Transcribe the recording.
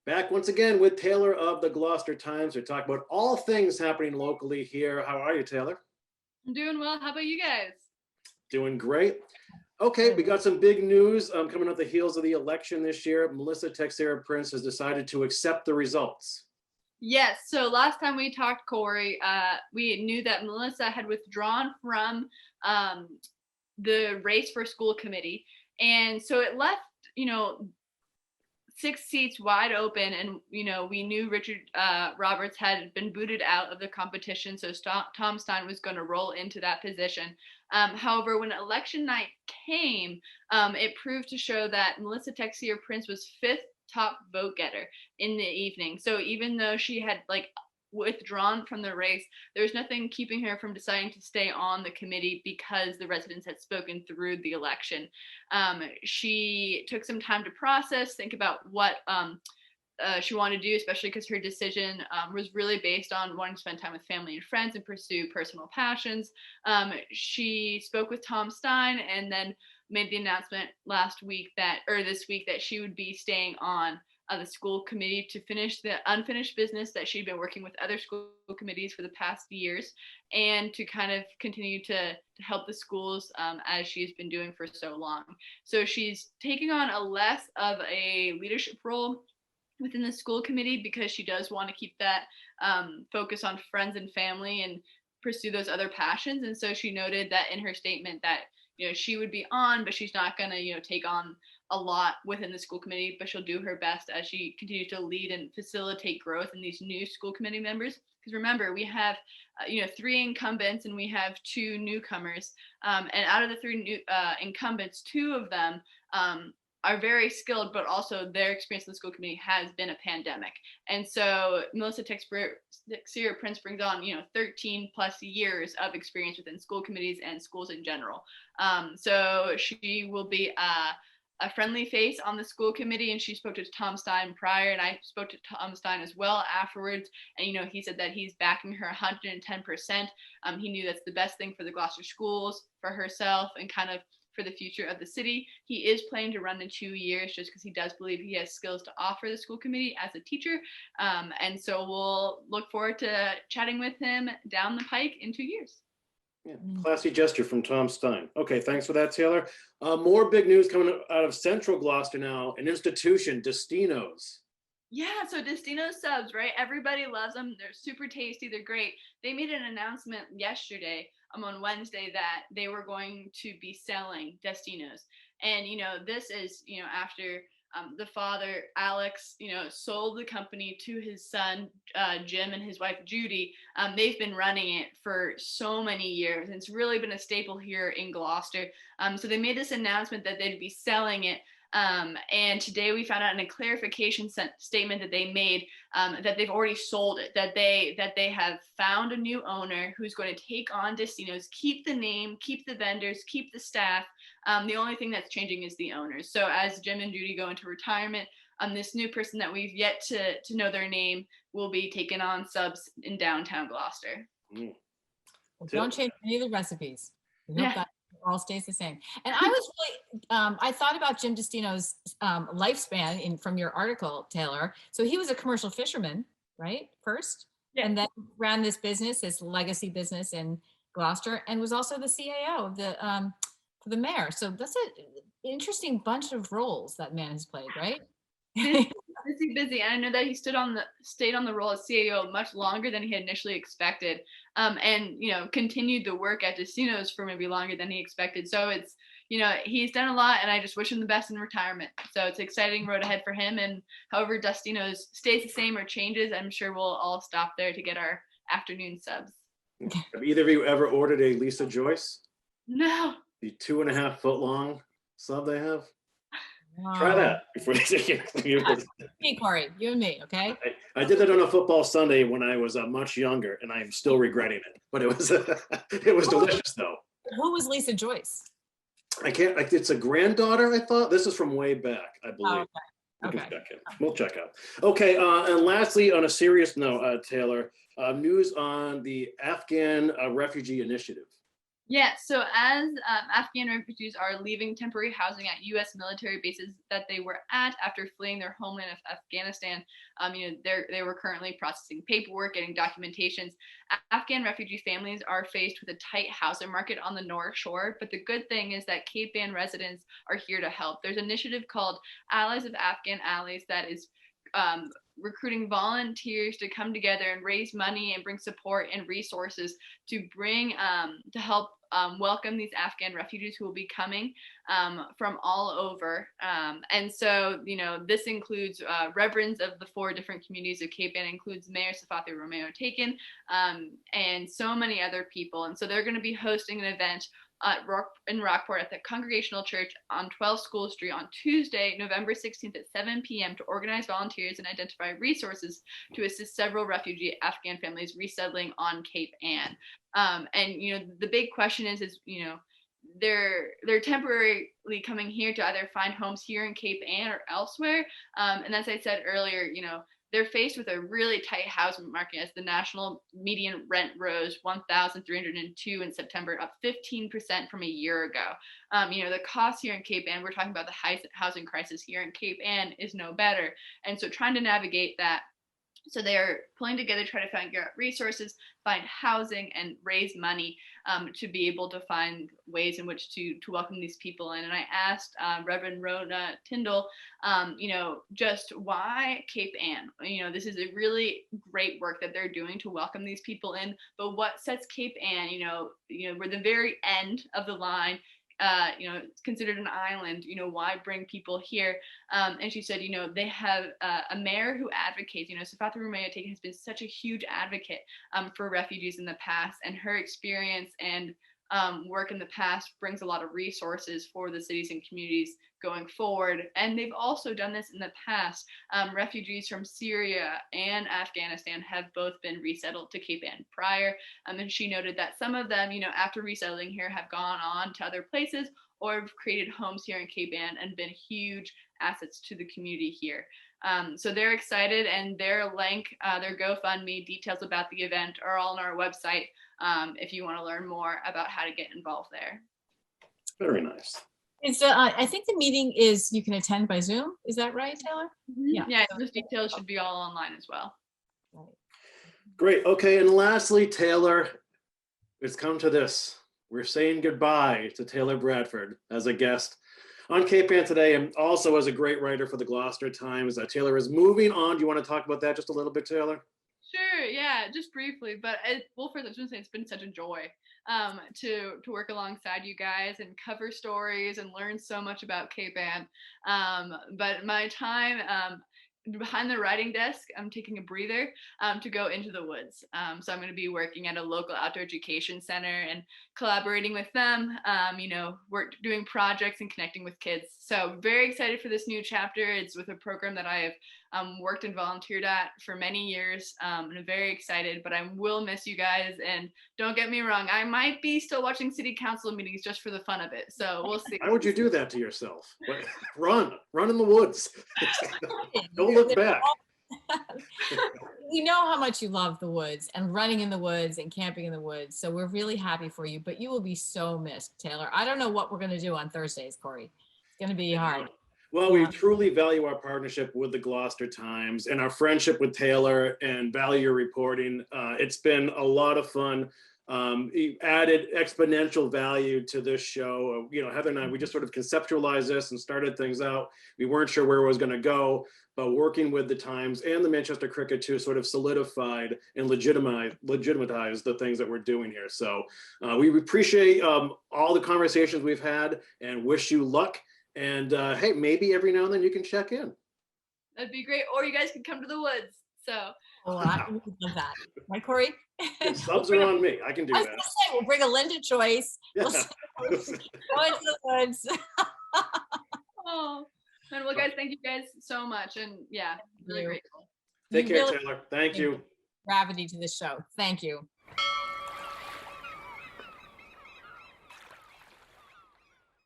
Back once again with Taylor of the Gloucester Times to talk about all things happening locally here. How are you, Taylor? I'm doing well. How about you guys? Doing great. Okay, we got some big news coming off the heels of the election this year. Melissa Teixeira Prince has decided to accept the results. Yes. So last time we talked, Corey, we knew that Melissa had withdrawn from um, the race for school committee, and so it left, you know, 6 seats wide open. And we knew Richard Roberts had been booted out of the competition, so Tom Stein was going to roll into that position. However, when election night came, it proved to show that Melissa Teixeira Prince was fifth top vote getter in the evening. So even though she had withdrawn from the race, there's nothing keeping her from deciding to stay on the committee because the residents had spoken through the election. She took some time to process, think about what she wanted to do, especially because her decision was really based on wanting to spend time with family and friends and pursue personal passions. She spoke with Tom Stein and then made the announcement this week that she would be staying on the school committee to finish the unfinished business that she'd been working with other school committees for the past years, and to kind of continue to help the schools as she's been doing for so long. So she's taking on a less of a leadership role within the school committee because she does want to keep that focus on friends and family and pursue those other passions. And so she noted that in her statement that she would be on, but she's not going to take on a lot within the school committee, but she'll do her best as she continues to lead and facilitate growth in these new school committee members. Because remember, we have 3 incumbents and we have 2 newcomers, and out of the 3 new incumbents, 2 of them are very skilled, but also their experience in the school committee has been a pandemic. And so Melissa Teixeira Prince brings on 13 plus years of experience within school committees and schools in general. So she will be a friendly face on the school committee, and she spoke to Tom Stein prior, and I spoke to Tom Stein as well afterwards, and he said that he's backing her 110%. He knew that's the best thing for the Gloucester schools, for herself, and kind of for the future of the city. He is planning to run in 2 years just because he does believe he has skills to offer the school committee as a teacher, and so we'll look forward to chatting with him down the pike in 2 years. Yeah, classy gesture from Tom Stein. Okay, thanks for that, Taylor. More big news coming out of Central Gloucester now, an institution, Destinos. Yeah, so Destinos subs, right? Everybody loves them. They're super tasty. They're great. They made an announcement yesterday, on Wednesday, that they were going to be selling Destinos. And, this is, after the father, Alex, sold the company to his son, Jim, and his wife, Judy. They've been running it for so many years, and it's really been a staple here in Gloucester. So they made this announcement that they'd be selling it. And today we found out in a clarification statement that they made that they've already sold it, that they have found a new owner who's going to take on Destinos, keep the name, keep the vendors, keep the staff. The only thing that's changing is the owners. So as Jim and Judy go into retirement, this new person that we've yet to know their name will be taking on subs in downtown Gloucester. Well, don't change any of the recipes. We hope that all stays the same. And I was really, I thought about Jim Destino's lifespan from your article, Taylor. So he was a commercial fisherman, right? First, and then ran this business, this legacy business in Gloucester, and was also the CAO of the for the mayor. So that's an interesting bunch of roles that man has played, right? Busy. And I know that he stayed on the role as CAO much longer than he had initially expected, and continued the work at Destinos for maybe longer than he expected. So it's he's done a lot, and I just wish him the best in retirement. So it's an exciting road ahead for him. And however Destinos stays the same or changes, I'm sure we'll all stop there to get our afternoon subs. Have either of you ever ordered a Lisa Joyce? No. The 2.5 foot long sub they have. Wow. Try that before they take it. Hey, Corey, you and me, okay? I did that on a football Sunday when I was much younger, and I am still regretting it. But it was delicious, though. Who was Lisa Joyce? I can't. It's a granddaughter. I thought this is from way back, I believe. Oh, okay. We'll check out. Okay, and lastly, on a serious note, Taylor, news on the Afghan refugee initiative. Yeah, so as Afghan refugees are leaving temporary housing at U.S. military bases that they were at after fleeing their homeland of Afghanistan, they were currently processing paperwork, getting documentations. Afghan refugee families are faced with a tight housing market on the North Shore, but the good thing is that Cape Ann residents are here to help. There's an initiative called Allies of Afghan Allies that is recruiting volunteers to come together and raise money and bring support and resources to bring to help welcome these Afghan refugees who will be coming from all over. And so, this includes reverends of the 4 different communities of Cape Ann, includes Mayor Safathi Romeo Taken, and so many other people. And so they're going to be hosting an event in Rockport at the Congregational Church on 12 School Street on Tuesday, November 16th at 7 p.m. to organize volunteers and identify resources to assist several refugee Afghan families resettling on Cape Ann. And the big question is they're temporarily coming here to either find homes here in Cape Ann or elsewhere. And as I said earlier, they're faced with a really tight housing market as the national median rent rose $1,302 in September, up 15% from a year ago. The cost here in Cape Ann, we're talking about the housing crisis here in Cape Ann, is no better. And so trying to navigate that. So they're pulling together, try to figure out resources, find housing, and raise money to be able to find ways in which to welcome these people in. And I asked Reverend Rhoda Tyndall, just why Cape Ann? This is a really great work that they're doing to welcome these people in. But what sets Cape Ann? We're the very end of the line. It's considered an island, why bring people here? And she said, they have a mayor who advocates, Safathi Rumaya has been such a huge advocate for refugees in the past, and her experience and work in the past brings a lot of resources for the cities and communities going forward. And they've also done this in the past. Refugees from Syria and Afghanistan have both been resettled to Cape Ann prior. And she noted that some of them, after resettling here, have gone on to other places or have created homes here in Cape Ann and been huge assets to the community here. So they're excited, and their link, their GoFundMe, details about the event are all on our website if you want to learn more about how to get involved there. Very nice. I think the meeting is, you can attend by Zoom. Is that right, Taylor? Mm-hmm. Yeah, those details should be all online as well. Right. Great. Okay. And lastly, Taylor, it's come to this. We're saying goodbye to Taylor Bradford as a guest on Cape Ann today, and also as a great writer for the Gloucester Times. Taylor is moving on. Do you want to talk about that just a little bit, Taylor? Sure, yeah, just briefly. But first I was going to say it's been such a joy to work alongside you guys and cover stories and learn so much about Cape Ann. But my time behind the writing desk, I'm taking a breather to go into the woods. So I'm going to be working at a local outdoor education center and collaborating with them, we're doing projects and connecting with kids. So very excited for this new chapter. It's with a program that I have worked and volunteered at for many years, and I'm very excited, but I will miss you guys. And don't get me wrong, I might be still watching city council meetings just for the fun of it. So we'll see. Why would you do that to yourself? Run in the woods. Don't look back. We know how much you love the woods and running in the woods and camping in the woods. So we're really happy for you, but you will be so missed, Taylor. I don't know what we're going to do on Thursdays, Corey. It's going to be hard. Well, we truly value our partnership with the Gloucester Times and our friendship with Taylor, and value your reporting. It's been a lot of fun. You added exponential value to this show. Heather and I, we just sort of conceptualized this and started things out. We weren't sure where it was going to go, but working with the Times and the Manchester Cricket too sort of solidified and legitimatized the things that we're doing here. So we appreciate all the conversations we've had and wish you luck. And hey, maybe every now and then you can check in. That'd be great. Or you guys can come to the woods. So. Oh, I love that. Right, Corey? Subs are on me. I can do that. I was going to say, we'll bring a Linda choice. Yeah. We'll go into the woods. Oh, and well, guys, thank you guys so much. And yeah, really grateful. Take care, Taylor. Thank you. Gravity to the show. Thank you.